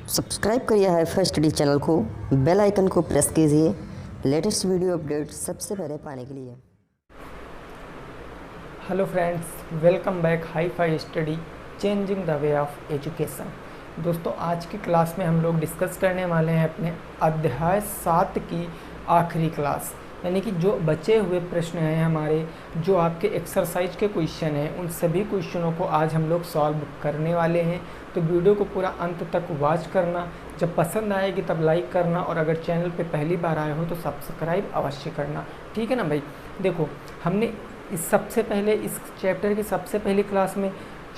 Subscribe करिए hifi study channel को, bell icon को प्रेस कीजिए लेटेस्ट वीडियो अपडेट सबसे पहले पाने के लिए। Hello friends, welcome back hifi study changing the way of education. दोस्तों, आज की क्लास में हम लोग डिस्कस करने वाले हैं अपने अध्याय 7 की आखिरी क्लास, यानी कि जो बचे हुए प्रश्न हैं हमारे, जो आपके एक्सरसाइज के क्वेश्चन हैं, उन सभी क्वेश्चनों को आज हम लोग सॉल्व करने वाले हैं। तो वीडियो को पूरा अंत तक वॉच करना, जब पसंद आएगी तब लाइक करना, और अगर चैनल पे पहली बार आए हो तो सब्सक्राइब अवश्य करना, ठीक है ना भाई। देखो, हमने इस चैप्टर की सबसे पहली क्लास में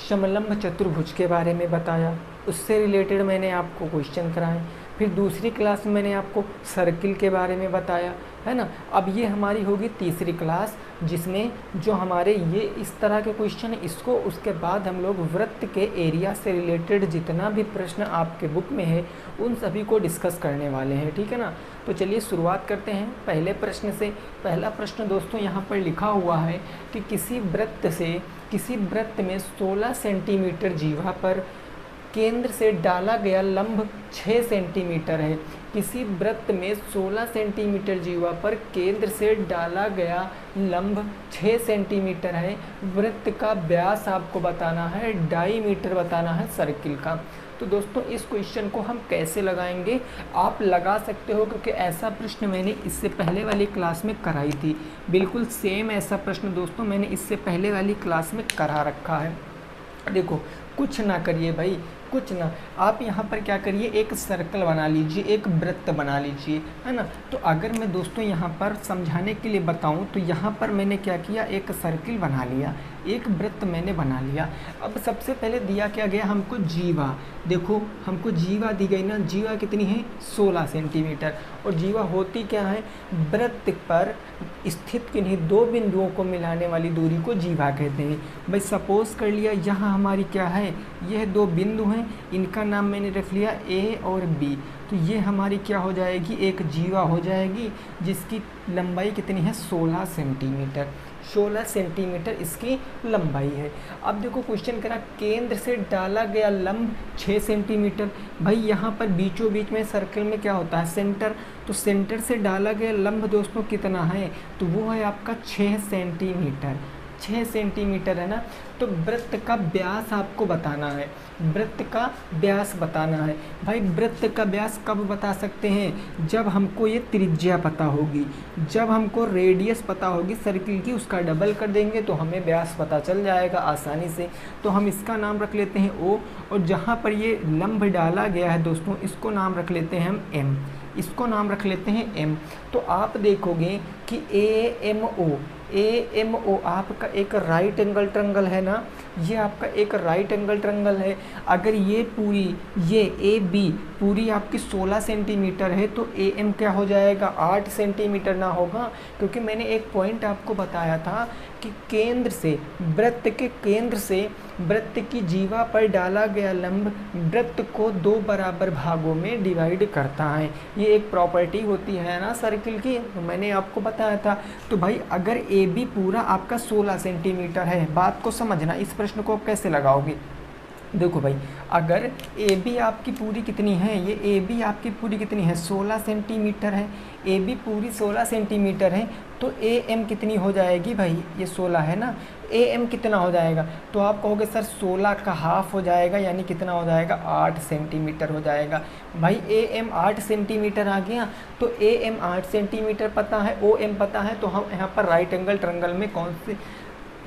समलंब चतुर्भुज के बारे में बताया, उससे रिलेटेड मैंने आपको क्वेश्चन कराए। फिर दूसरी क्लास में मैंने आपको सर्किल के बारे में बताया, है ना। अब ये हमारी होगी तीसरी क्लास, जिसमें जो हमारे ये इस तरह के क्वेश्चन है, इसको उसके बाद हम लोग वृत्त के एरिया से रिलेटेड जितना भी प्रश्न आपके बुक में है उन सभी को डिस्कस करने वाले हैं, ठीक है ना। तो चलिए शुरुआत करते हैं पहले प्रश्न से। पहला प्रश्न दोस्तों यहाँ पर लिखा हुआ है कि किसी वृत्त में 16 सेंटीमीटर जीवा पर केंद्र से डाला गया लंब 6 सेंटीमीटर है। किसी वृत्त में 16 सेंटीमीटर जीवा पर केंद्र से डाला गया लंब 6 सेंटीमीटर है। वृत्त का व्यास आपको बताना है, डायमीटर बताना है सर्किल का। तो दोस्तों, इस क्वेश्चन को हम कैसे लगाएंगे, आप लगा सकते हो, क्योंकि ऐसा प्रश्न मैंने इससे पहले वाली क्लास में कराई थी। बिल्कुल सेम ऐसा प्रश्न दोस्तों मैंने इससे पहले वाली क्लास में करा रखा है। देखो, कुछ ना करिए भाई, कुछ ना, आप यहाँ पर क्या करिए, एक सर्कल बना लीजिए, एक वृत्त बना लीजिए, है ना। तो अगर मैं दोस्तों यहाँ पर समझाने के लिए बताऊँ तो यहाँ पर मैंने क्या किया, एक सर्किल बना लिया, एक वृत्त मैंने बना लिया। अब सबसे पहले दिया क्या गया हमको, जीवा। देखो, हमको जीवा दी गई ना, जीवा कितनी है, 16 सेंटीमीटर। और जीवा होती क्या है, वृत्त पर स्थित किन्हीं दो बिंदुओं को मिलाने वाली दूरी को जीवा कहते हैं। भाई सपोज कर लिया, यहाँ हमारी क्या है, यह दो बिंदु हैं, इनका नाम मैंने रख लिया ए और बी। तो ये हमारी क्या हो जाएगी, एक जीवा हो जाएगी, जिसकी लंबाई कितनी है, 16 सेंटीमीटर। 16 सेंटीमीटर इसकी लंबाई है। अब देखो क्वेश्चन करा, केंद्र से डाला गया लंब 6 सेंटीमीटर। भाई यहाँ पर बीचों बीच में सर्कल में क्या होता है, सेंटर। तो सेंटर से डाला गया लंब दोस्तों कितना है, तो वो है आपका 6 सेंटीमीटर। 6 सेंटीमीटर है ना। तो वृत्त का व्यास आपको बताना है, वृत्त का व्यास बताना है। भाई वृत्त का व्यास कब बता सकते हैं, जब हमको ये त्रिज्या पता होगी, जब हमको रेडियस पता होगी सर्किल की, उसका डबल कर देंगे तो हमें व्यास पता चल जाएगा आसानी से। तो हम इसका नाम रख लेते हैं ओ, और जहाँ पर ये लंब डाला गया है दोस्तों, इसको नाम रख लेते हैं हम एम, इसको नाम रख लेते हैं एम। तो आप देखोगे कि ए एम ओ आपका एक राइट एंगल ट्रायंगल है ना, ये आपका एक राइट एंगल ट्रायंगल है। अगर ये पूरी, ये ए बी पूरी आपकी 16 सेंटीमीटर है, तो ए एम क्या हो जाएगा, 8 सेंटीमीटर ना होगा। क्योंकि मैंने एक पॉइंट आपको बताया था कि केंद्र से, वृत्त के केंद्र से वृत्त की जीवा पर डाला गया लंब वृत्त को 2 बराबर भागों में डिवाइड करता है। ये एक प्रॉपर्टी होती है ना सर्किल की, तो मैंने आपको बताया था। तो भाई अगर ए बी पूरा आपका 16 सेंटीमीटर है, बात को समझना, इस प्रश्न को आप कैसे लगाओगे। देखो भाई, अगर ए बी आपकी पूरी कितनी है, ये ए बी आपकी पूरी कितनी है, 16 सेंटीमीटर है। ए बी पूरी 16 सेंटीमीटर है, तो ए एम कितनी हो जाएगी भाई, ये 16 है ना, ए एम कितना हो जाएगा। तो आप कहोगे सर 16 का हाफ हो जाएगा, यानी कितना हो जाएगा, 8 सेंटीमीटर हो जाएगा। भाई ए एम 8 सेंटीमीटर आ गया, तो ए एम 8 सेंटीमीटर पता है, ओ एम पता है। तो हम यहाँ पर राइट एंगल ट्रायंगल में कौन से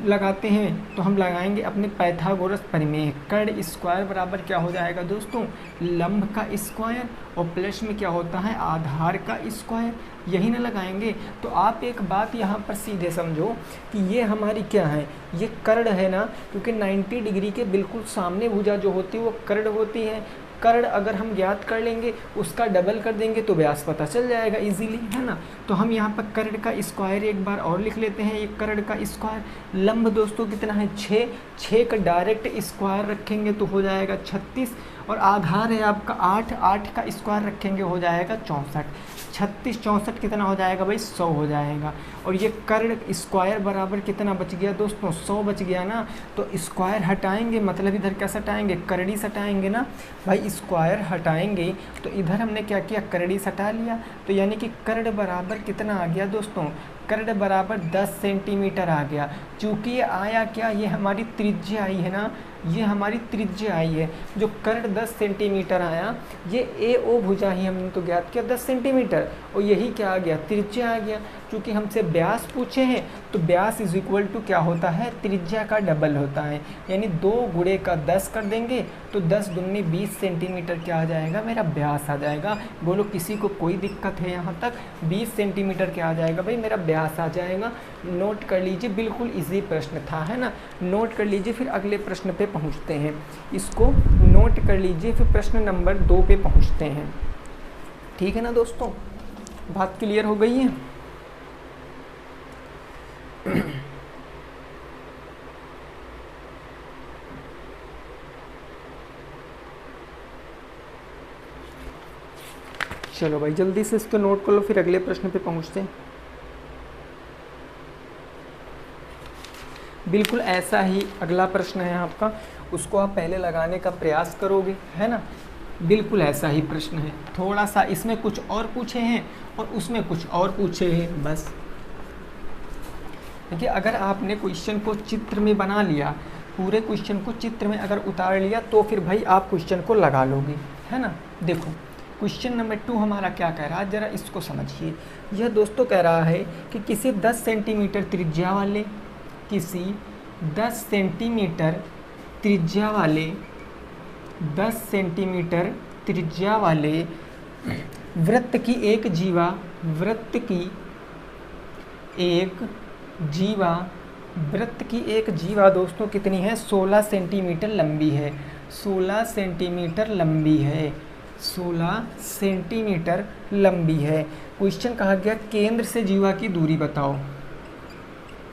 लगाते हैं, तो हम लगाएंगे अपने पाइथागोरस प्रमेय। कर्ण स्क्वायर बराबर क्या हो जाएगा दोस्तों, लंब का स्क्वायर, और प्लस में क्या होता है, आधार का स्क्वायर, यही ना लगाएंगे। तो आप एक बात यहाँ पर सीधे समझो कि ये हमारी क्या है, ये कर्ण है ना, क्योंकि 90 डिग्री के बिल्कुल सामने भुजा जो होती है वो कर्ण होती है। कर्ण अगर हम ज्ञात कर लेंगे, उसका डबल कर देंगे तो व्यास पता चल जाएगा इजीली, है ना। तो हम यहाँ पर कर्ण का स्क्वायर एक बार और लिख लेते हैं, एक कर्ण का स्क्वायर। लंब दोस्तों कितना है, 6 का डायरेक्ट स्क्वायर रखेंगे तो हो जाएगा 36, और आधार है आपका 8, 8 का स्क्वायर रखेंगे हो जाएगा 64, 36 64 कितना हो जाएगा भाई 100 हो जाएगा। और ये कर्ण स्क्वायर बराबर कितना बच गया दोस्तों 100 बच गया ना। तो स्क्वायर हटाएंगे मतलब इधर क्या सटाएंगे करड़ी सटाएंगे ना भाई, स्क्वायर हटाएंगे तो इधर हमने क्या किया करड़ी सटा लिया। तो यानी कि कर्ण बराबर कितना आ गया दोस्तों, कर्ण बराबर 10 सेंटीमीटर आ गया। चूँकि ये आया क्या, ये हमारी त्रिज्या आई है ना, ये हमारी त्रिज्या आई है। जो कर्ण 10 सेंटीमीटर आया, ये ए ओ भुजा ही हमने तो ज्ञात किया 10 सेंटीमीटर, और यही क्या आ गया त्रिज्या आ गया। क्योंकि हमसे व्यास पूछे हैं तो व्यास इज इक्वल टू क्या होता है, त्रिज्या का डबल होता है। यानी 2 गुणे का 10 कर देंगे तो 10 दूनी 20 सेंटीमीटर क्या आ जाएगा, मेरा व्यास आ जाएगा। बोलो किसी को कोई दिक्कत है यहाँ तक, 20 सेंटीमीटर क्या आ जाएगा भाई, मेरा व्यास आ जाएगा। नोट कर लीजिए, बिल्कुल इजी प्रश्न था, है ना। नोट कर लीजिए, फिर अगले प्रश्न पे पहुँचते हैं। इसको नोट कर लीजिए, फिर प्रश्न नंबर 2 पे पहुँचते हैं। ठीक है ना दोस्तों, बात क्लियर हो गई है। चलो भाई जल्दी से इसको नोट कर लो, फिर अगले प्रश्न पे पहुंचते हैं। बिल्कुल ऐसा ही अगला प्रश्न है आपका, उसको आप पहले लगाने का प्रयास करोगे, है ना। बिल्कुल ऐसा ही प्रश्न है, थोड़ा सा इसमें कुछ और पूछे हैं और उसमें कुछ और पूछे हैं, बस। देखिए अगर आपने क्वेश्चन को चित्र में बना लिया, पूरे क्वेश्चन को चित्र में अगर उतार लिया तो फिर भाई आप क्वेश्चन को लगा लोगे, है ना। देखो क्वेश्चन नंबर 2 हमारा क्या कह रहा है, ज़रा इसको समझिए। यह दोस्तों कह रहा है कि किसी 10 सेंटीमीटर त्रिज्या वाले, किसी 10 सेंटीमीटर त्रिज्या वाले, 10 सेंटीमीटर त्रिज्या वाले वृत्त की एक जीवा, वृत्त की एक जीवा, वृत्त की एक जीवा दोस्तों कितनी है, 16 सेंटीमीटर लंबी है, 16 सेंटीमीटर लंबी है, 16 सेंटीमीटर लंबी है। क्वेश्चन कहा गया केंद्र से जीवा की दूरी बताओ,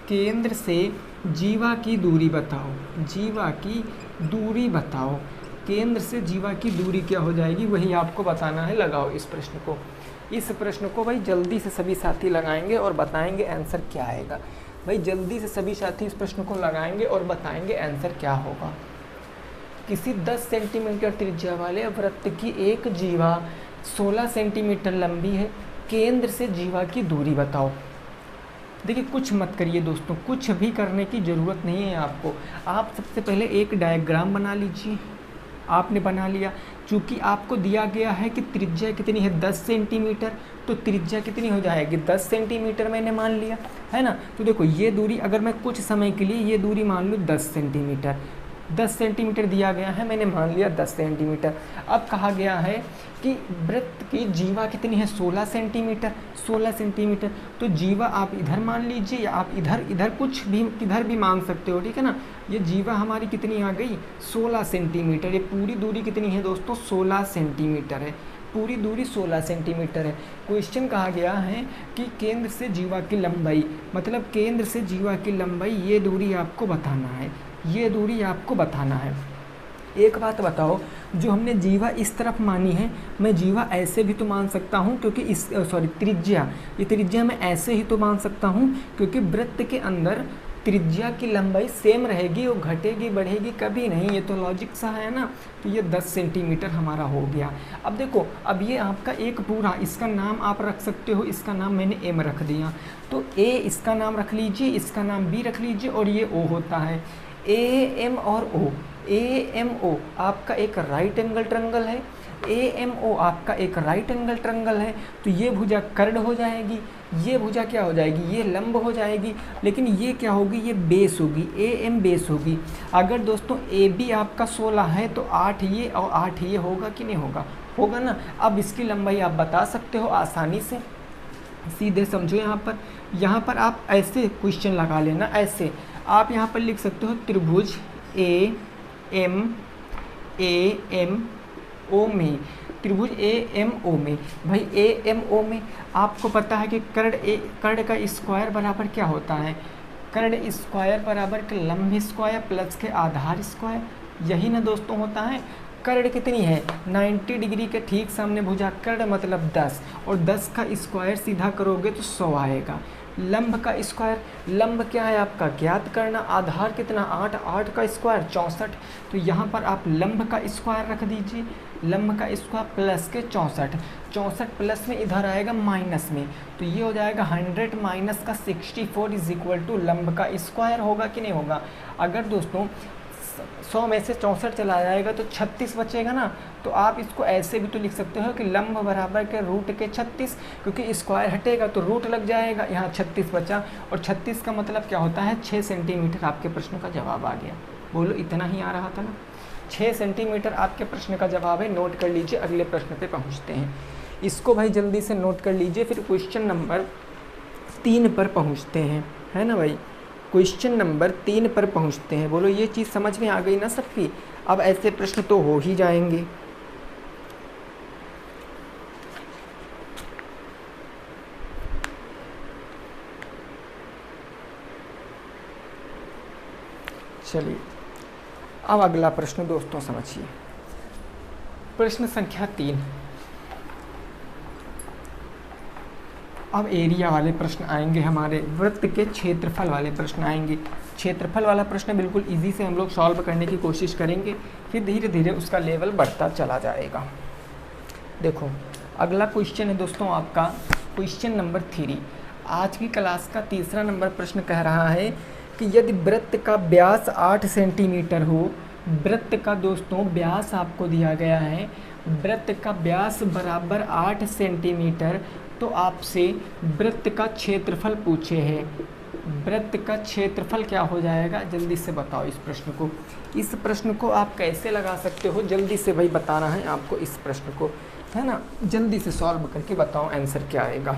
केंद्र से जीवा की दूरी बताओ, जीवा की दूरी बताओ। केंद्र से जीवा की दूरी क्या हो जाएगी, वही आपको बताना है। लगाओ इस प्रश्न को, इस प्रश्न को भाई जल्दी से सभी साथी लगाएंगे और बताएंगे आंसर क्या आएगा। भाई जल्दी से सभी साथी इस प्रश्न को लगाएंगे और बताएंगे आंसर क्या होगा। किसी 10 सेंटीमीटर त्रिज्या वाले वृत्त की एक जीवा 16 सेंटीमीटर लंबी है, केंद्र से जीवा की दूरी बताओ। देखिए कुछ मत करिए दोस्तों, कुछ भी करने की ज़रूरत नहीं है आपको। आप सबसे पहले एक डायग्राम बना लीजिए। आपने बना लिया, चूँकि आपको दिया गया है कि त्रिज्या कितनी है 10 सेंटीमीटर, तो त्रिज्या कितनी हो जाएगी 10 सेंटीमीटर मैंने मान लिया, है ना। तो देखो ये दूरी अगर मैं कुछ समय के लिए ये दूरी मान लूँ 10 सेंटीमीटर, 10 सेंटीमीटर दिया गया है, मैंने मान लिया 10 सेंटीमीटर। अब कहा गया है कि वृत्त की जीवा कितनी है 16 सेंटीमीटर, 16 सेंटीमीटर। तो जीवा आप इधर मान लीजिए या आप इधर कुछ भी किधर भी मान सकते हो, ठीक है ना। ये जीवा हमारी कितनी आ गई 16 सेंटीमीटर। ये पूरी दूरी कितनी है दोस्तों 16 सेंटीमीटर है, पूरी दूरी 16 सेंटीमीटर है। क्वेश्चन कहा गया है कि केंद्र से जीवा की लंबाई, मतलब केंद्र से जीवा की लंबाई, ये दूरी आपको बताना है, ये दूरी आपको बताना है। एक बात बताओ, जो हमने जीवा इस तरफ मानी है, मैं जीवा ऐसे भी तो मान सकता हूँ क्योंकि इस त्रिज्या, ये त्रिज्या मैं ऐसे ही तो मान सकता हूँ क्योंकि वृत्त के अंदर त्रिज्या की लंबाई सेम रहेगी, वो घटेगी बढ़ेगी कभी नहीं, ये तो लॉजिक सा है ना। तो ये 10 सेंटीमीटर हमारा हो गया। अब देखो, अब ये आपका एक पूरा, इसका नाम आप रख सकते हो, इसका नाम मैंने एम रख दिया, तो ए इसका नाम रख लीजिए, इसका नाम बी रख लीजिए और ये ओ होता है। ए एम और ओ, ए एम ओ आपका एक राइट एंगल ट्रायंगल है, ए एम ओ आपका एक राइट एंगल ट्रायंगल है। तो ये भुजा कर्ण हो जाएगी, ये भुजा क्या हो जाएगी, ये लंब हो जाएगी, लेकिन ये क्या होगी, ये बेस होगी, ए एम बेस होगी। अगर दोस्तों ए बी आपका 16 है तो 8 ये और 8 ये होगा कि नहीं होगा, होगा ना। अब इसकी लंबाई आप बता सकते हो आसानी से, सीधे समझो। यहाँ पर आप ऐसे क्वेश्चन लगा लेना, ऐसे आप यहाँ पर लिख सकते हो त्रिभुज ए एम ओ में, त्रिभुज ए एम ओ में। भाई ए एम ओ में आपको पता है कि कर्ण का स्क्वायर बराबर क्या होता है, कर्ण स्क्वायर बराबर के लंब स्क्वायर प्लस के आधार स्क्वायर, यही ना दोस्तों होता है। कर्ण कितनी है 90 डिग्री के ठीक सामने भुजा, कर्ण मतलब 10, और 10 का स्क्वायर सीधा करोगे तो 100 आएगा। लंब का स्क्वायर, लंब क्या है आपका ज्ञात करना, आधार कितना 8, 8 का स्क्वायर 64, तो यहाँ पर आप लंब का स्क्वायर रख दीजिए, लंब का स्क्वायर प्लस के 64, 64 प्लस में इधर आएगा माइनस में, तो ये हो जाएगा 100 माइनस का 64 इज इक्वल टू लंब का स्क्वायर होगा कि नहीं होगा। अगर दोस्तों 100 में से 64 चला जाएगा तो 36 बचेगा ना, तो आप इसको ऐसे भी तो लिख सकते हो कि लंब बराबर के रूट के 36, क्योंकि स्क्वायर हटेगा तो रूट लग जाएगा, यहाँ 36 बचा, और 36 का मतलब क्या होता है 6 सेंटीमीटर। आपके प्रश्न का जवाब आ गया। बोलो इतना ही आ रहा था ना, 6 सेंटीमीटर आपके प्रश्न का जवाब है। नोट कर लीजिए, अगले प्रश्न पे पहुँचते हैं। इसको भाई जल्दी से नोट कर लीजिए, फिर क्वेश्चन नंबर 3 पर पहुँचते हैं, है ना भाई। क्वेश्चन नंबर 3 पर पहुंचते हैं। बोलो ये चीज़ समझ में आ गई ना सबकी। अब ऐसे प्रश्न तो हो ही जाएंगे। चलिए अब अगला प्रश्न दोस्तों समझिए। प्रश्न संख्या 3। अब एरिया वाले प्रश्न आएंगे हमारे, वृत्त के क्षेत्रफल वाले प्रश्न आएंगे। क्षेत्रफल वाला प्रश्न बिल्कुल इजी से हम लोग सॉल्व करने की कोशिश करेंगे, फिर धीरे धीरे उसका लेवल बढ़ता चला जाएगा। देखो अगला क्वेश्चन है दोस्तों आपका क्वेश्चन नंबर 3। आज की क्लास का तीसरा नंबर प्रश्न कह रहा है कि यदि वृत्त का व्यास 8 सेंटीमीटर हो, वृत्त का दोस्तों व्यास आपको दिया गया है, वृत्त का व्यास बराबर 8 सेंटीमीटर, तो आपसे वृत्त का क्षेत्रफल पूछे हैं। वृत्त का क्षेत्रफल क्या हो जाएगा, जल्दी से बताओ इस प्रश्न को। इस प्रश्न को आप कैसे लगा सकते हो, जल्दी से भाई बताना है आपको इस प्रश्न को, है ना। जल्दी से सॉल्व करके बताओ आंसर क्या आएगा।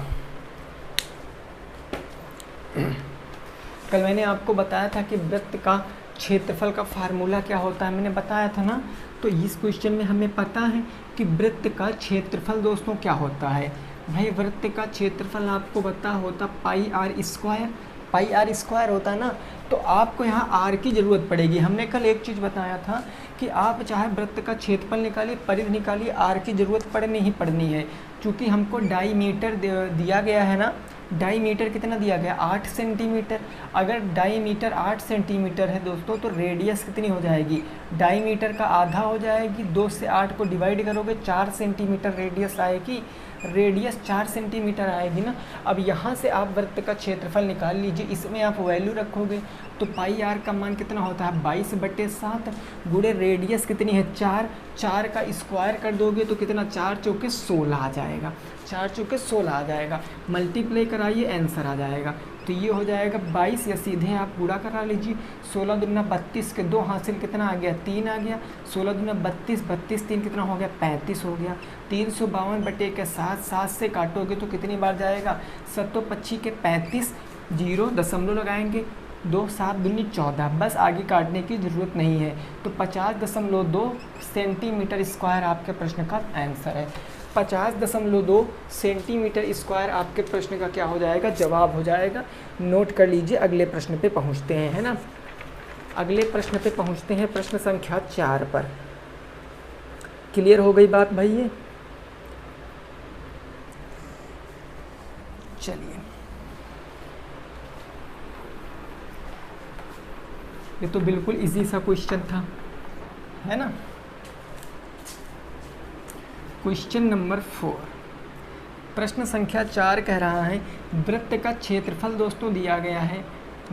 कल मैंने आपको बताया था कि वृत्त का क्षेत्रफल का फार्मूला क्या होता है, मैंने बताया था ना। तो इस क्वेश्चन में हमें पता है कि वृत्त का क्षेत्रफल दोस्तों क्या होता है। भाई वृत्त का क्षेत्रफल आपको पता होता pi r square, pi r square होता है ना। तो आपको यहाँ आर की ज़रूरत पड़ेगी। हमने कल एक चीज़ बताया था कि आप चाहे वृत्त का क्षेत्रफल निकालिए, परिधि निकालिए, आर की ज़रूरत पड़नी ही पड़नी है। चूँकि हमको डाईमीटर दिया गया है ना, डाईमीटर कितना दिया गया 8 सेंटीमीटर। अगर डाईमीटर 8 सेंटीमीटर है दोस्तों, तो रेडियस कितनी हो जाएगी, डाईमीटर का आधा हो जाएगी। 2 से 8 को डिवाइड करोगे 4 सेंटीमीटर रेडियस आएगी, रेडियस 4 सेंटीमीटर आएगी ना। अब यहाँ से आप वृत्त का क्षेत्रफल निकाल लीजिए, इसमें आप वैल्यू रखोगे तो पाई आर का मान कितना होता है 22/7 गुणे रेडियस कितनी है 4, 4 का स्क्वायर कर दोगे तो कितना 4 चौके 16 आ जाएगा, 4 चौके 16 आ जाएगा। मल्टीप्लाई कराइए आंसर आ जाएगा। तो ये हो जाएगा 22, या सीधे आप पूरा करा लीजिए। 16 दूना 32 के 2 हासिल कितना आ गया 3 आ गया। 16 दूना 32, 32 3 कितना हो गया 35 हो गया। 352/7, 7 से काटोगे तो कितनी बार जाएगा 725 के 35, 0 दशमलव लगाएंगे, 2 7 दूनी 14, बस आगे काटने की ज़रूरत नहीं है। तो 50.2 सेंटीमीटर स्क्वायर आपके प्रश्न का आंसर है। 50.2 सेंटीमीटर स्क्वायर आपके प्रश्न का क्या हो जाएगा, जवाब हो जाएगा। नोट कर लीजिए, अगले प्रश्न पे पहुंचते हैं, है ना। अगले प्रश्न पे पहुंचते हैं, प्रश्न संख्या 4 पर। क्लियर हो गई बात भाई ये। चलिए ये तो बिल्कुल इजी सा क्वेश्चन था, है ना। क्वेश्चन नंबर 4, प्रश्न संख्या 4 कह रहा है वृत्त का क्षेत्रफल दोस्तों दिया गया है।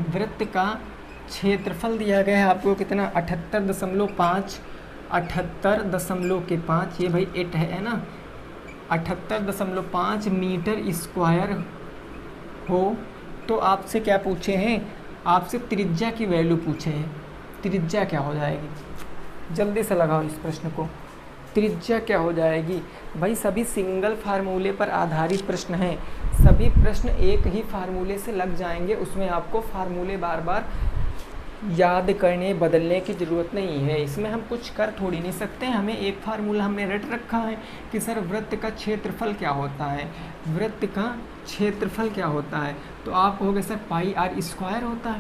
वृत्त का क्षेत्रफल दिया गया है आपको कितना 78.5, 78.5 ये भाई 8 है ना, 78.5 मीटर स्क्वायर हो। तो आपसे क्या पूछे हैं, आपसे त्रिज्या की वैल्यू पूछे हैं। त्रिज्या क्या हो जाएगी, जल्दी से लगाओ इस प्रश्न को। त्रिज्या क्या हो जाएगी भाई, सभी सिंगल फार्मूले पर आधारित प्रश्न हैं। सभी प्रश्न एक ही फार्मूले से लग जाएंगे, उसमें आपको फार्मूले बार बार याद करने बदलने की ज़रूरत नहीं है। इसमें हम कुछ कर थोड़ी नहीं सकते हैं। हमें एक फार्मूला हमने रट रखा है कि सर वृत्त का क्षेत्रफल क्या होता है, वृत्त का क्षेत्रफल क्या होता है। तो आप कहोगे सर पाई आर स्क्वायर होता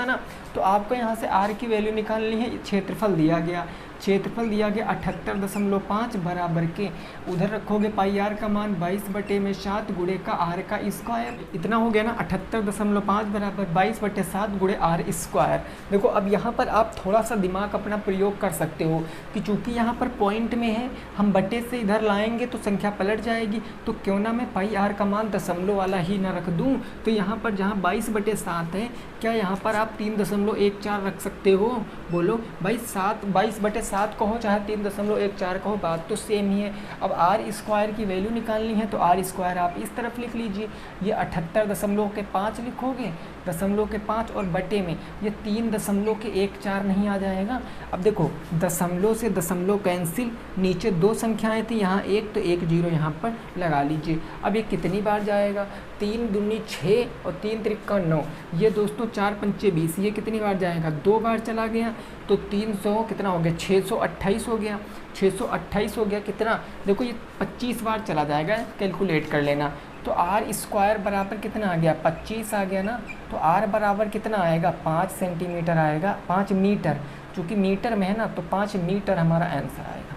है ना। तो आपको यहाँ से आर की वैल्यू निकालनी है, क्षेत्रफल दिया गया। क्षेत्रफल दिया गया 78.5 बराबर के, उधर रखोगे पाई आर का मान 22/7 गुणे का आर का स्क्वायर, इतना हो गया ना 78.5 बराबर 22/7 गुणे आर स्क्वायर। देखो अब यहाँ पर आप थोड़ा सा दिमाग अपना प्रयोग कर सकते हो कि चूंकि यहाँ पर पॉइंट में है, हम बटे से इधर लाएंगे तो संख्या पलट जाएगी, तो क्यों ना मैं पाई आर का मान दशमलव वाला ही ना रख दूँ। तो यहाँ पर जहाँ 22/7 है, क्या यहाँ पर आप 3.14 रख सकते हो? बोलो भाई, 22/7 कहो चाहे 3.14 कहो, बात तो सेम ही है। अब आर स्क्वायर की वैल्यू निकालनी है तो आर स्क्वायर आप इस तरफ लिख लीजिए, ये 78.5 लिखोगे, 0.5 और बटे में ये 3.14 नहीं आ जाएगा। अब देखो दशमलव से दशमलव कैंसिल, नीचे 2 संख्याएं थी, यहाँ 1 तो 1 0 यहाँ पर लगा लीजिए। अब ये कितनी बार जाएगा? 3 दूनी 6 और 3 त्रिका 9, ये दोस्तों 4 पंचे 20, ये कितनी बार जाएगा? 2 बार चला गया, तो 300 कितना हो गया? 628 हो गया, 628 हो गया कितना? देखो ये 25 बार चला जाएगा, कैलकुलेट कर लेना। तो आर स्क्वायर बराबर कितना आ गया? 25 आ गया ना। तो आर बराबर कितना आएगा? 5 सेंटीमीटर आएगा, 5 मीटर, चूँकि मीटर में है ना तो 5 मीटर हमारा आंसर आएगा।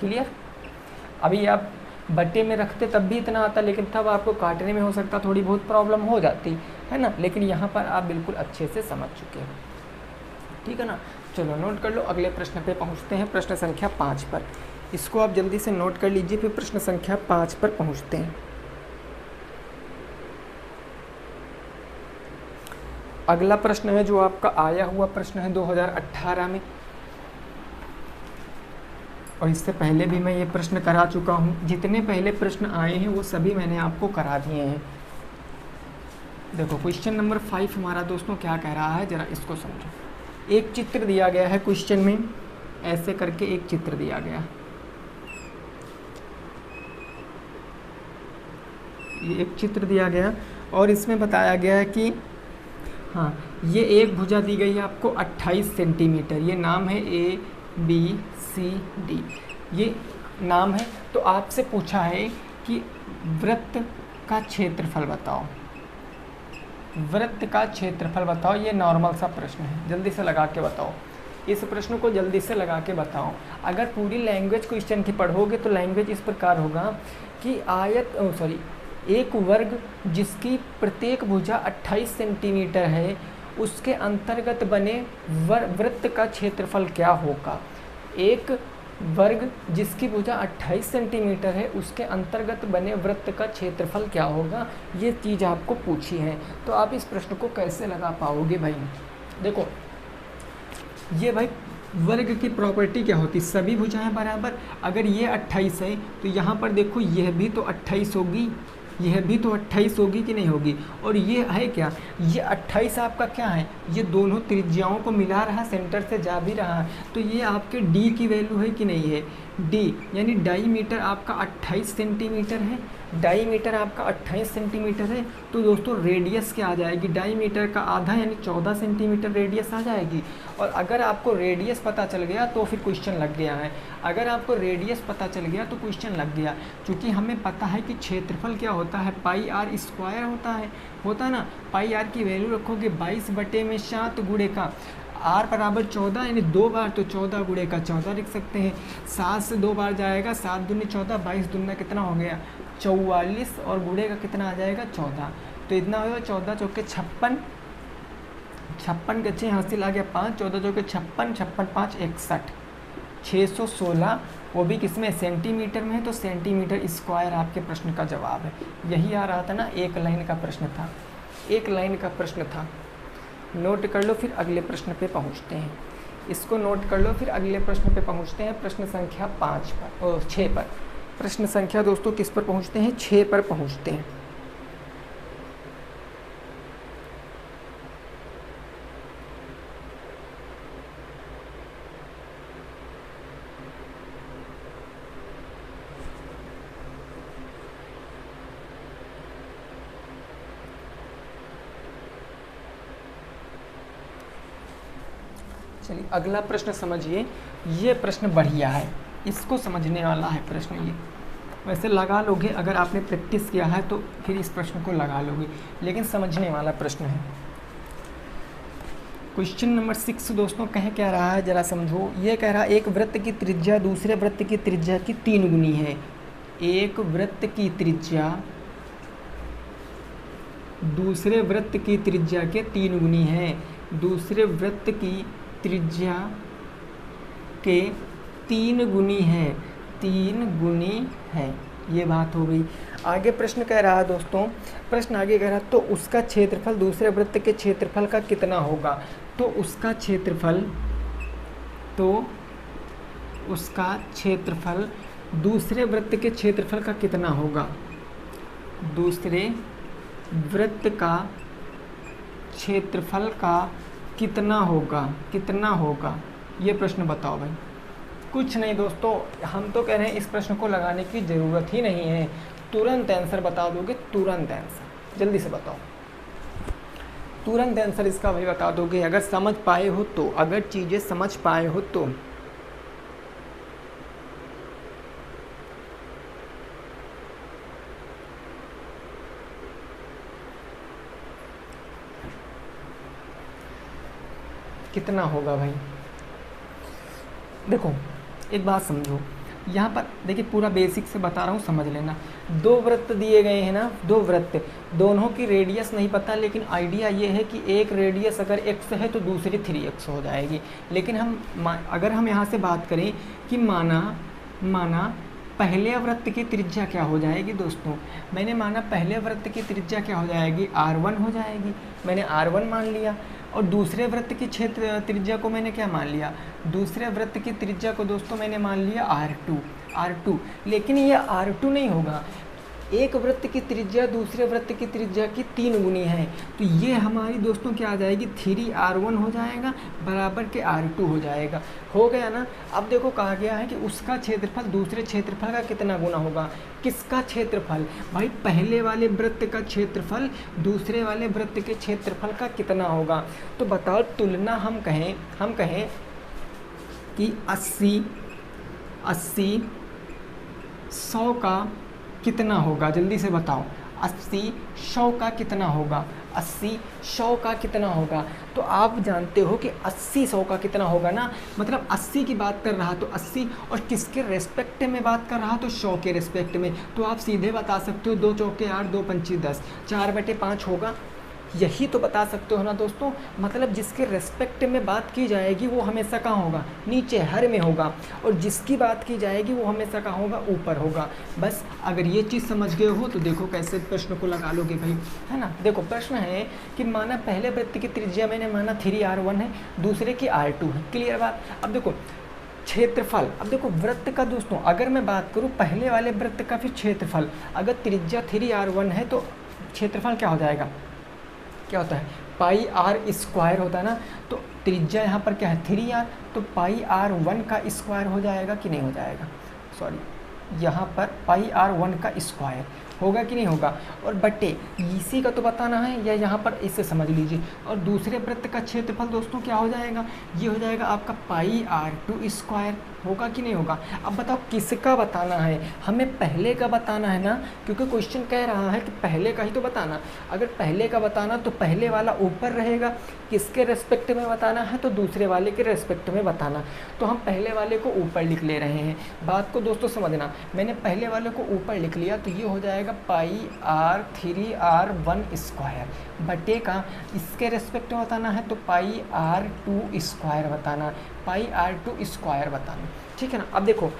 क्लियर? अभी आप बटे में रखते तब भी इतना आता, लेकिन तब आपको काटने में हो सकता थोड़ी बहुत प्रॉब्लम हो जाती है ना, लेकिन यहाँ पर आप बिल्कुल अच्छे से समझ चुके हो। ठीक है ना? चलो नोट कर लो, अगले प्रश्न पे पहुँचते हैं, प्रश्न संख्या 5 पर। इसको आप जल्दी से नोट कर लीजिए, फिर प्रश्न संख्या 5 पर पहुँचते हैं। अगला प्रश्न है जो आपका आया हुआ प्रश्न है 2018 में, और इससे पहले भी मैं ये प्रश्न करा चुका हूँ। जितने पहले प्रश्न आए हैं वो सभी मैंने आपको करा दिए हैं। देखो क्वेश्चन नंबर 5 हमारा दोस्तों क्या कह रहा है, ज़रा इसको समझो। एक चित्र दिया गया है क्वेश्चन में, ऐसे करके एक चित्र दिया गया, ये एक चित्र दिया गया और इसमें बताया गया है कि हाँ, ये एक भुजा दी गई है आपको 28 सेंटीमीटर, ये नाम है ABCD, ये नाम है। तो आपसे पूछा है कि वृत्त का क्षेत्रफल बताओ, वृत्त का क्षेत्रफल बताओ। ये नॉर्मल सा प्रश्न है, जल्दी से लगा के बताओ, इस प्रश्न को जल्दी से लगा के बताओ। अगर पूरी लैंग्वेज क्वेश्चन की पढ़ोगे तो लैंग्वेज इस प्रकार होगा कि एक वर्ग जिसकी प्रत्येक भुजा 28 सेंटीमीटर है, उसके अंतर्गत बने वृत्त का क्षेत्रफल क्या होगा। एक वर्ग जिसकी भुजा 28 सेंटीमीटर है, उसके अंतर्गत बने वृत्त का क्षेत्रफल क्या होगा, ये चीज़ आपको पूछी है। तो आप इस प्रश्न को कैसे लगा पाओगे भाई? देखो ये भाई वर्ग की प्रॉपर्टी क्या होती, सभी भुजाएं बराबर। अगर ये 28 है तो यहाँ पर देखो यह भी तो 28 होगी, यह भी तो 28 होगी कि नहीं होगी। और ये है क्या, ये 28 आपका क्या है, ये दोनों त्रिज्याओं को मिला रहा, सेंटर से जा भी रहा है, तो ये आपके d की वैल्यू है कि नहीं है? d यानी डाईमीटर आपका 28 सेंटीमीटर है, डाईमीटर आपका 28 सेंटीमीटर है। तो दोस्तों रेडियस क्या आ जाएगी? डाईमीटर का आधा यानी 14 सेंटीमीटर रेडियस आ जाएगी। और अगर आपको रेडियस पता चल गया तो फिर क्वेश्चन लग गया है। अगर आपको रेडियस पता चल गया तो क्वेश्चन लग गया, क्योंकि हमें पता है कि क्षेत्रफल क्या होता है, पाई आर स्क्वायर होता है ना। पाई आर की वैल्यू रखोगे 22/7 गुणे का आर बराबर 14, यानी 2 बार, तो 14 गुणे का 14 लिख सकते हैं। 7 से 2 बार जाएगा, 7 दूनी 14, 22 दूना कितना हो गया 44, और गुणे का कितना आ जाएगा 14, तो इतना होगा 14 चौके 56, 56 के 6 हासिल आ गया 5, 14 चौके 56, 56 5 61, 616, वो भी किसमें, सेंटीमीटर में है, तो सेंटीमीटर स्क्वायर आपके प्रश्न का जवाब है। यही आ रहा था ना, एक लाइन का प्रश्न था, एक लाइन का प्रश्न था। नोट कर लो, फिर अगले प्रश्न पे पहुंचते हैं। इसको नोट कर लो, फिर अगले प्रश्न पे पहुंचते हैं, प्रश्न संख्या 6 पर। प्रश्न संख्या दोस्तों किस पर पहुंचते हैं? 6 पर पहुंचते हैं। चलिए अगला प्रश्न समझिए, ये प्रश्न बढ़िया है, इसको समझने वाला है प्रश्न ये। वैसे लगा लोगे, अगर आपने प्रैक्टिस किया है तो फिर इस प्रश्न को लगा लोगे, लेकिन समझने वाला प्रश्न है। क्वेश्चन नंबर 6 दोस्तों कह क्या रहा है जरा समझो। ये कह रहा है एक वृत्त की त्रिज्या दूसरे वृत्त की त्रिज्या की 3 गुनी है। एक वृत्त की त्रिज्या दूसरे वृत्त की त्रिज्या के 3 गुनी है। दूसरे वृत्त की त्रिज्या के 3 गुनी है। 3 गुनी है, ये बात हो गई। आगे प्रश्न कह रहा है दोस्तों, प्रश्न आगे कह रहा है तो उसका क्षेत्रफल दूसरे वृत्त के क्षेत्रफल का कितना होगा। तो उसका क्षेत्रफल दूसरे वृत्त के क्षेत्रफल का कितना होगा। दूसरे वृत्त का क्षेत्रफल का कितना होगा ये प्रश्न बताओ भाई। कुछ नहीं दोस्तों, हम तो कह रहे हैं इस प्रश्न को लगाने की ज़रूरत ही नहीं है, तुरंत आंसर बता दोगे, तुरंत आंसर, जल्दी से बताओ, तुरंत आंसर इसका भाई बता दोगे अगर समझ पाए हो तो, अगर चीज़ें समझ पाए हो तो। कितना होगा भाई। देखो एक बात समझो, यहाँ पर देखिए पूरा बेसिक से बता रहा हूँ, समझ लेना। 2 वृत्त दिए गए हैं ना, 2 वृत्त, दोनों की रेडियस नहीं पता, लेकिन आइडिया ये है कि एक रेडियस अगर x है तो दूसरी 3x हो जाएगी। लेकिन अगर हम यहाँ से बात करें कि माना पहले वृत्त की त्रिज्या क्या हो जाएगी दोस्तों, मैंने माना पहले वृत्त की त्रिज्या क्या हो जाएगी, r1 हो जाएगी, मैंने r1 मान लिया। और दूसरे वृत्त की त्रिज्या को मैंने क्या मान लिया, दूसरे वृत्त की त्रिज्या को दोस्तों मैंने मान लिया r2। लेकिन ये r2 नहीं होगा, एक वृत्त की त्रिज्या दूसरे वृत्त की त्रिज्या की 3 गुनी है, तो ये हमारी दोस्तों क्या आ जाएगी, 3r1 हो जाएगा बराबर के r2 हो जाएगा। हो गया ना। अब देखो कहा गया है कि उसका क्षेत्रफल दूसरे क्षेत्रफल का कितना गुना होगा। किसका क्षेत्रफल भाई, पहले वाले वृत्त का क्षेत्रफल दूसरे वाले वृत्त के क्षेत्रफल का कितना होगा। तो बताओ तुलना हम कहें कि 80 100 का कितना होगा, जल्दी से बताओ। 80 100 का कितना होगा, 80 100 का कितना होगा। तो आप जानते हो कि 80 100 का कितना होगा ना, मतलब 80 की बात कर रहा तो 80, और किसके रेस्पेक्ट में बात कर रहा तो 100 के रेस्पेक्ट में। तो आप सीधे बता सकते हो 2 चौके 8, 2 पंची 10, 4/5 होगा। यही तो बता सकते हो ना दोस्तों, मतलब जिसके रेस्पेक्ट में बात की जाएगी वो हमेशा कहाँ होगा, नीचे हर में होगा, और जिसकी बात की जाएगी वो हमेशा कहाँ होगा, ऊपर होगा। बस अगर ये चीज़ समझ गए हो तो देखो कैसे प्रश्न को लगा लोगे भाई, है ना। देखो प्रश्न है कि माना पहले वृत्त की त्रिज्या मैंने माना 3r1 है, दूसरे की r2 है, क्लियर बात। अब देखो क्षेत्रफल, अब देखो वृत्त का दोस्तों अगर मैं बात करूँ पहले वाले वृत्त का, फिर क्षेत्रफल, अगर त्रिज्या 3r1 है तो क्षेत्रफल क्या हो जाएगा, क्या होता है, πr² होता है ना। तो त्रिज्या यहाँ पर क्या है 3r, तो πr1 का स्क्वायर हो जाएगा कि नहीं हो जाएगा, सॉरी यहाँ पर πr1 का स्क्वायर होगा कि नहीं होगा। और बटे इसी का तो बताना है, या यहाँ पर इसे समझ लीजिए। और दूसरे वृत्त का क्षेत्रफल दोस्तों क्या हो जाएगा, ये हो जाएगा आपका πr2² होगा कि नहीं होगा। अब बताओ किसका बताना है, हमें पहले का बताना है ना, क्योंकि क्वेश्चन कह रहा है कि पहले का ही तो बताना। अगर पहले का बताना तो पहले वाला ऊपर रहेगा, किसके रेस्पेक्ट में बताना है तो दूसरे वाले के रेस्पेक्ट में बताना। तो हम पहले वाले को ऊपर लिख ले रहे हैं। बात को दोस्तों समझना, मैंने पहले वाले को ऊपर लिख लिया तो ये हो जाएगा πr3r1² बटे का इसके रेस्पेक्ट में बताना है तो πr2² बताना, πr2² बताना, ठीक है ना। अब देखो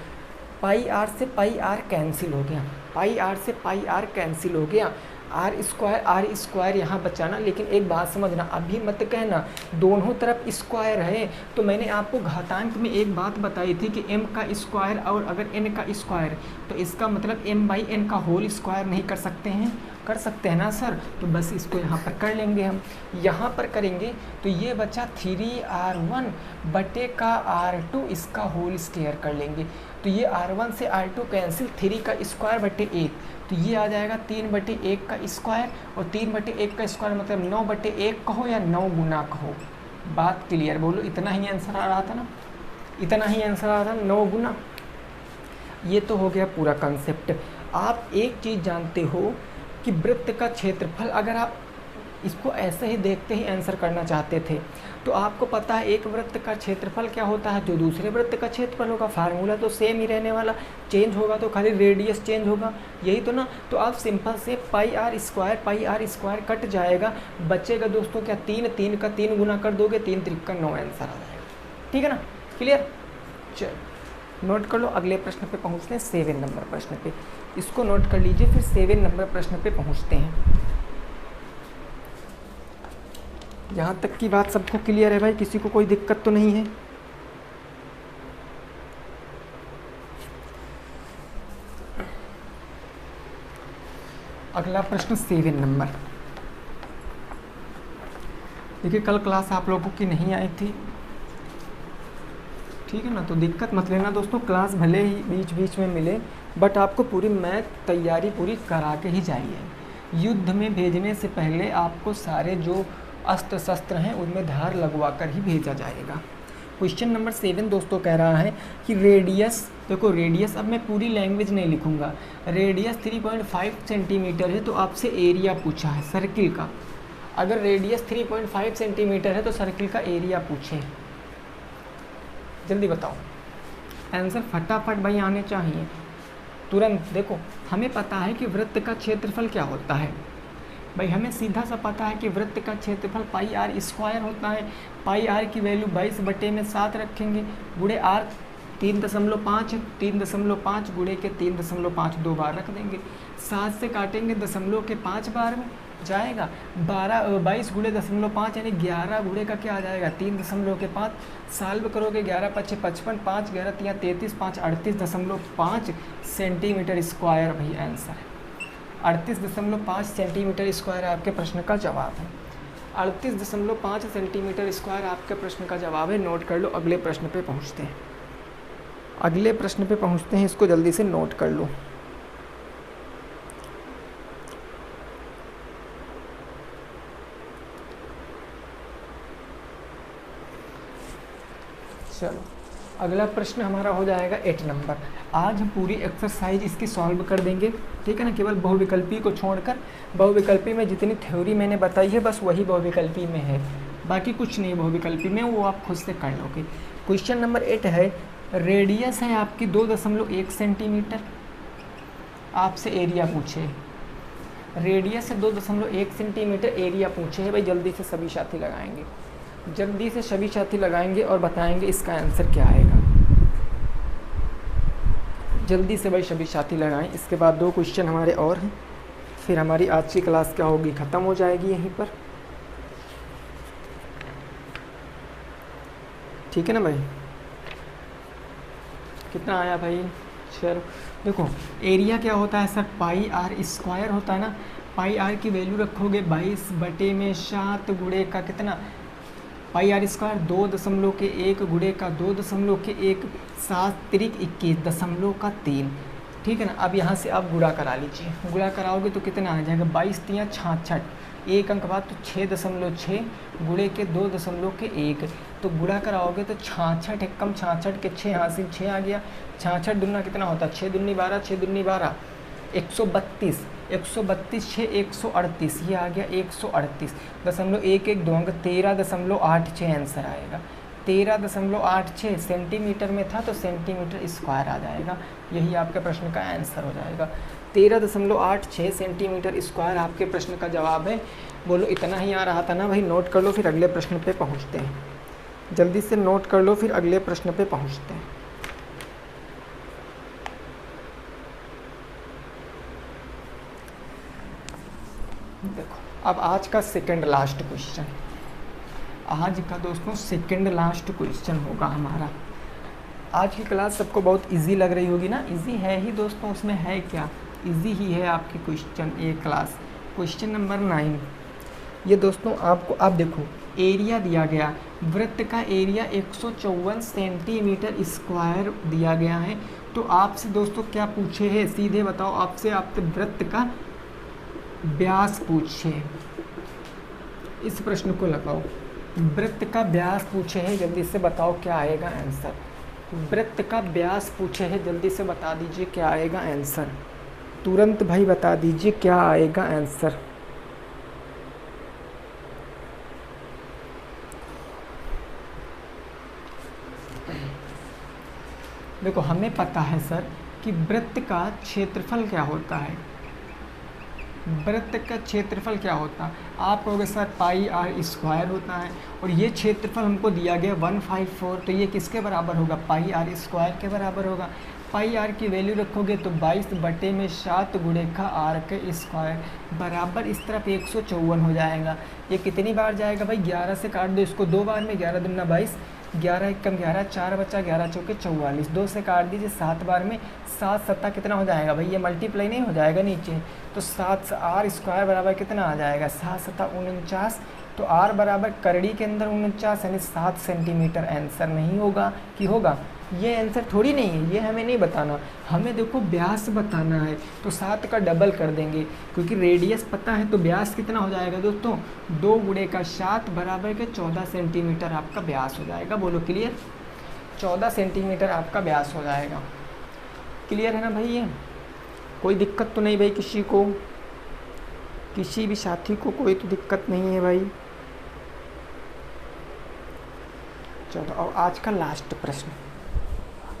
πr से πr कैंसिल हो गया, πr से πr कैंसिल हो गया, r² यहाँ बचाना। लेकिन एक बात समझना, अभी मत कहना दोनों तरफ स्क्वायर है। तो मैंने आपको घातांक में एक बात बताई थी कि m का स्क्वायर और अगर n का स्क्वायर, तो इसका मतलब m/n का होल स्क्वायर नहीं कर सकते हैं, कर सकते हैं ना सर। तो बस इसको यहाँ पर कर लेंगे, हम यहाँ पर करेंगे तो ये बचा 3r1 बटे का r2, इसका होल स्क्वायर कर लेंगे। तो ये r1 से r2 कैंसिल, 3 का स्क्वायर बटे 1, तो ये आ जाएगा 3/1 का स्क्वायर, और 3/1 का स्क्वायर मतलब 9/1 कहो या 9 गुना कहो। बात क्लियर, बोलो इतना ही आंसर आ रहा था ना, इतना ही आंसर आ रहा था 9 गुना। ये तो हो गया पूरा कंसेप्ट। आप एक चीज़ जानते हो कि वृत्त का क्षेत्रफल, अगर आप इसको ऐसे ही देखते ही आंसर करना चाहते थे। तो आपको पता है एक वृत्त का क्षेत्रफल क्या होता है, जो दूसरे वृत्त का क्षेत्रफल होगा। फार्मूला तो सेम ही रहने वाला, चेंज होगा तो खाली रेडियस चेंज होगा, यही तो ना। तो आप सिंपल से पाई आर स्क्वायर कट जाएगा, बचेगा दोस्तों क्या, 3 का 3 गुना कर दोगे, 3 त्रिक का 9 आंसर आ जाएगा। ठीक है ना, क्लियर। चलो नोट कर लो, अगले प्रश्न पे पहुँचते हैं, 7 नंबर प्रश्न पे। इसको नोट कर लीजिए, फिर 7 नंबर प्रश्न पे पहुँचते हैं। यहाँ तक की बात सबको क्लियर है भाई, किसी को कोई दिक्कत तो नहीं है। अगला प्रश्न 7 नंबर। देखिए कल क्लास आप लोगों की नहीं आई थी, ठीक है ना, तो दिक्कत मत लेना दोस्तों। क्लास भले ही बीच बीच में मिले, बट आपको पूरी मैथ तैयारी पूरी करा के ही जाइए। युद्ध में भेजने से पहले आपको सारे जो अस्त्र शस्त्र हैं उनमें धार लगवा कर ही भेजा जाएगा। क्वेश्चन नंबर 7 दोस्तों कह रहा है कि रेडियस, देखो रेडियस, अब मैं पूरी लैंग्वेज नहीं लिखूंगा, रेडियस 3.5 सेंटीमीटर है, तो आपसे एरिया पूछा है सर्किल का। अगर रेडियस 3.5 सेंटीमीटर है तो सर्किल का एरिया पूछे, जल्दी बताओ। आंसर फटाफट भाई आने चाहिए तुरंत। देखो हमें पता है कि वृत्त का क्षेत्रफल क्या होता है भाई, हमें सीधा सा पता है कि वृत्त का क्षेत्रफल पाई आर स्क्वायर होता है। पाई आर की वैल्यू 22/7 रखेंगे, गुणे आर 3.5 है, 3.5 गुणे के 3.5 2 बार रख देंगे, 7 से काटेंगे दशमलव के 5 बार में जाएगा, 22 गुणे 0.5 यानी 11 गुणे का क्या आ जाएगा 3.5। सॉल्व करोगे 11 × 5 = 55, 5 × 11 = 33, 5 38.5 सेंटीमीटर स्क्वायर भाई आंसर है। 38.5 सेंटीमीटर स्क्वायर आपके प्रश्न का जवाब है। 38.5 सेंटीमीटर स्क्वायर आपके प्रश्न का जवाब है। नोट कर लो, अगले प्रश्न पे पहुँचते हैं। अगले प्रश्न पे पहुँचते हैं, इसको जल्दी से नोट कर लो। चलो अगला प्रश्न हमारा हो जाएगा 8 नंबर। आज हम पूरी एक्सरसाइज इसकी सॉल्व कर देंगे, ठीक है ना, केवल बहुविकल्पी को छोड़कर। बहुविकल्पी में जितनी थ्योरी मैंने बताई है बस वही बहुविकल्पी में है, बाकी कुछ नहीं बहुविकल्पी में, वो आप खुद से कर लोगे। क्वेश्चन नंबर 8 है, रेडियस है आपकी 2.1 सेंटीमीटर, आपसे एरिया पूछे। रेडियस है 2.1 सेंटीमीटर, एरिया पूछे है भाई। जल्दी से सभी साथी लगाएंगे, जल्दी से सभी साथी लगाएंगे और बताएंगे इसका आंसर क्या आएगा। जल्दी से भाई सभी साथी लगाएं। इसके बाद 2 क्वेश्चन हमारे और हैं, फिर हमारी आज की क्लास क्या होगी, ख़त्म हो जाएगी यहीं पर, ठीक है ना भाई। कितना आया भाई, चलो देखो एरिया क्या होता है सर, पाई आर स्क्वायर होता है ना। पाई आर की वैल्यू रखोगे 22/7 गुणे का कितना, पाई आर स्क्वायर 2.1 गुणे का 2.1, 7 त्रिक 21.3, ठीक है ना। अब यहाँ से आप गुणा करा लीजिए, गुणा कराओगे तो कितना आ जाएगा, 22 × 3 = 66, एक अंक बाद तो 6.6 गुणे के 2.1, तो गुणा कराओगे तो 66, एक कम 66 के 6 हासिल 6 आ गया। 66 दुना कितना होता है, 6 दूनी 12, 6 दूनी 12, 132, 132 6 138, ये आ गया 138.11 2 अंक 13.86 आंसर आएगा। 13.86 सेंटीमीटर में था तो सेंटीमीटर स्क्वायर आ जाएगा, यही आपके प्रश्न का आंसर हो जाएगा। 13.86 सेंटीमीटर स्क्वायर आपके प्रश्न का जवाब है। बोलो इतना ही आ रहा था ना भाई, नोट कर लो, फिर अगले प्रश्न पे पहुंचते हैं। जल्दी से नोट कर लो, फिर अगले प्रश्न पे पहुंचते हैं। देखो अब आज का सेकंड लास्ट क्वेश्चन, आज का दोस्तों सेकंड लास्ट क्वेश्चन होगा हमारा। आज की क्लास सबको बहुत इजी लग रही होगी ना, इजी है ही दोस्तों, उसमें है क्या, इजी ही है आपकी क्वेश्चन ये क्लास। क्वेश्चन नंबर 9, ये दोस्तों आपको, आप देखो एरिया दिया गया, वृत्त का एरिया 154 सेंटीमीटर स्क्वायर दिया गया है। तो आपसे दोस्तों क्या पूछे है, सीधे बताओ, आपसे वृत्त का व्यास पूछे। इस प्रश्न को लगाओ, वृत्त का व्यास पूछे है, जल्दी से बताओ क्या आएगा आंसर। वृत्त का व्यास पूछे है, जल्दी से बता दीजिए क्या आएगा आंसर, तुरंत भाई बता दीजिए क्या आएगा आंसर। देखो हमें पता है सर कि वृत्त का क्षेत्रफल क्या होता है, वृत्त का क्षेत्रफल क्या होता है, आप कहोगे सर पाई आर स्क्वायर होता है, और ये क्षेत्रफल हमको दिया गया 154, तो ये किसके बराबर होगा, पाई आर स्क्वायर के बराबर होगा। पाई आर की वैल्यू रखोगे तो 22/7 गुणे का आर के स्क्वायर बराबर इस तरफ 154 हो जाएगा। ये कितनी बार जाएगा भाई, 11 से काट दो इसको 2 बार में, 11 दूना 22, 11 एकम 11, 4 बचा 11 चौके 44, 2 से काट दीजिए 7 बार में, 7 सत्ता कितना हो जाएगा भाई, ये मल्टीप्लाई नहीं हो जाएगा नीचे, तो 7 आर स्क्वायर बराबर कितना आ जाएगा, 7 सत्ता 49, तो आर बराबर करड़ी के अंदर 49 यानी 7 सेंटीमीटर आंसर नहीं होगा कि होगा, ये आंसर थोड़ी नहीं है, ये हमें नहीं बताना, हमें देखो व्यास बताना है, तो 7 का डबल कर देंगे क्योंकि रेडियस पता है, तो व्यास कितना हो जाएगा दोस्तों, 2 गुणे का 7 बराबर के 14 सेंटीमीटर आपका व्यास हो जाएगा। बोलो क्लियर, 14 सेंटीमीटर आपका व्यास हो जाएगा। क्लियर है ना भाई, ये कोई दिक्कत तो नहीं भाई, किसी को, किसी भी साथी को कोई तो दिक्कत नहीं है भाई। चलो और आज का लास्ट प्रश्न,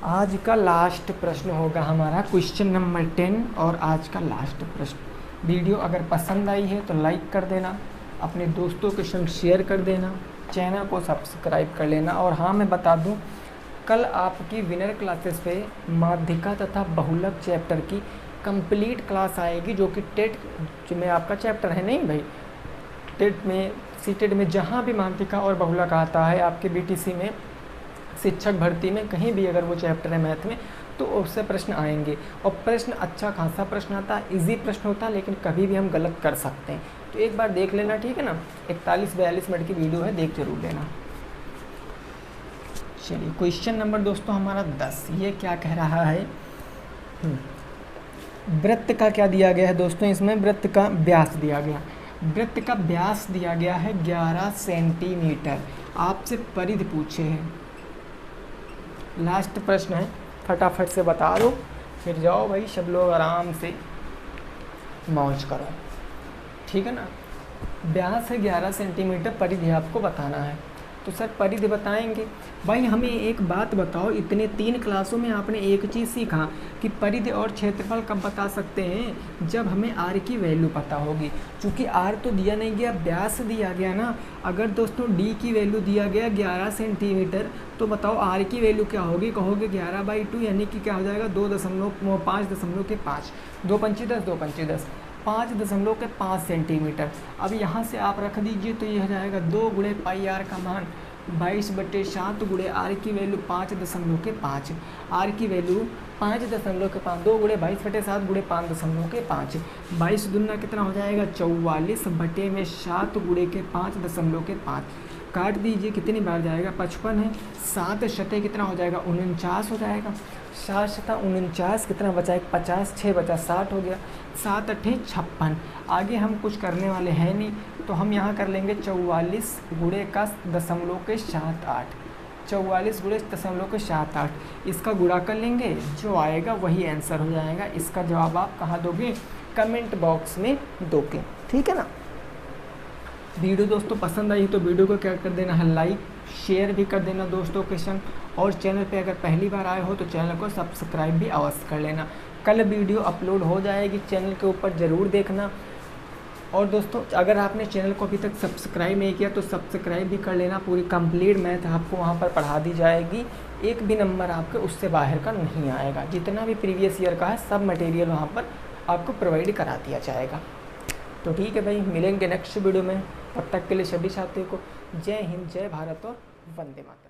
आज का लास्ट प्रश्न होगा हमारा क्वेश्चन नंबर 10 और आज का लास्ट प्रश्न। वीडियो अगर पसंद आई है तो लाइक कर देना, अपने दोस्तों के संग शेयर कर देना, चैनल को सब्सक्राइब कर लेना। और हाँ मैं बता दूं, कल आपकी विनर क्लासेस पे माध्यिका तथा बहुलक चैप्टर की कंप्लीट क्लास आएगी, जो कि टेट में आपका चैप्टर है नहीं भाई, टेट में सीटेट में जहाँ भी माध्यिका और बहुलक आता है आपके बीटीसी में, शिक्षक भर्ती में, कहीं भी अगर वो चैप्टर है मैथ में, तो उससे प्रश्न आएंगे। और प्रश्न अच्छा खासा प्रश्न आता है, इजी प्रश्न होता है, लेकिन कभी भी हम गलत कर सकते हैं, तो एक बार देख लेना, ठीक है ना। 41-42 मिनट की वीडियो है, देख जरूर लेना। चलिए क्वेश्चन नंबर दोस्तों हमारा 10, ये क्या कह रहा है, वृत्त का क्या दिया गया है दोस्तों, इसमें वृत्त का व्यास दिया गया, वृत्त का व्यास दिया गया है 11 सेंटीमीटर, आपसे परिधि पूछे हैं। लास्ट प्रश्न है, फटाफट से बता दो, फिर जाओ भाई सब लोग आराम से मौज करो, ठीक है ना। व्यास है 11 सेंटीमीटर, परिधि आपको बताना है, तो सर परिधि बताएंगे। भाई हमें एक बात बताओ, इतने 3 क्लासों में आपने एक चीज़ सीखा कि परिधि और क्षेत्रफल कब बता सकते हैं, जब हमें आर की वैल्यू पता होगी। चूँकि आर तो दिया नहीं गया, व्यास दिया गया ना। अगर दोस्तों डी की वैल्यू दिया गया 11 सेंटीमीटर, तो बताओ आर की वैल्यू क्या होगी, कहोगे 11/2 यानी कि क्या हो जाएगा 2.5 2 पंची 10 2 पंची 10 5.5 सेंटीमीटर। अब यहाँ से आप रख दीजिए तो ये हो जाएगा 2 गुणे पाई आर का मान 22/7 गुणे आर की वैल्यू 5.5, आर की वैल्यू 5.5, 2 गुणे 22/7 गुणे 5.5, 22 दूना कितना हो जाएगा 44/7 गुणे के 5.5, काट दीजिए कितनी बार जाएगा 55 है, 7 शते कितना हो जाएगा 49 हो जाएगा, 7 शता 49 कितना बचा है 50, 6 बचा 60 हो गया, 7 अट्ठे 56। आगे हम कुछ करने वाले हैं नहीं, तो हम यहाँ कर लेंगे 44 गुणे का 0.78, 44 गुणे 0.78, इसका गुणा कर लेंगे, जो आएगा वही आंसर हो जाएगा। इसका जवाब आप कहाँ दोगे, कमेंट बॉक्स में दोगे, ठीक है ना। वीडियो दोस्तों पसंद आई तो वीडियो को क्या कर देना है, लाइक शेयर भी कर देना दोस्तों के संग, और चैनल पे अगर पहली बार आए हो तो चैनल को सब्सक्राइब भी अवश्य कर लेना। कल वीडियो अपलोड हो जाएगी चैनल के ऊपर, ज़रूर देखना। और दोस्तों अगर आपने चैनल को अभी तक सब्सक्राइब नहीं किया तो सब्सक्राइब भी कर लेना, पूरी कंप्लीट मैथ आपको वहाँ पर पढ़ा दी जाएगी, एक भी नंबर आपके उससे बाहर का नहीं आएगा, जितना भी प्रीवियस ईयर का है सब मटेरियल वहाँ पर आपको प्रोवाइड करा दिया जाएगा। तो ठीक है भाई, मिलेंगे नेक्स्ट वीडियो में, तब तक के लिए सभी साथियों को जय हिंद, जय भारत और वंदे मातरम।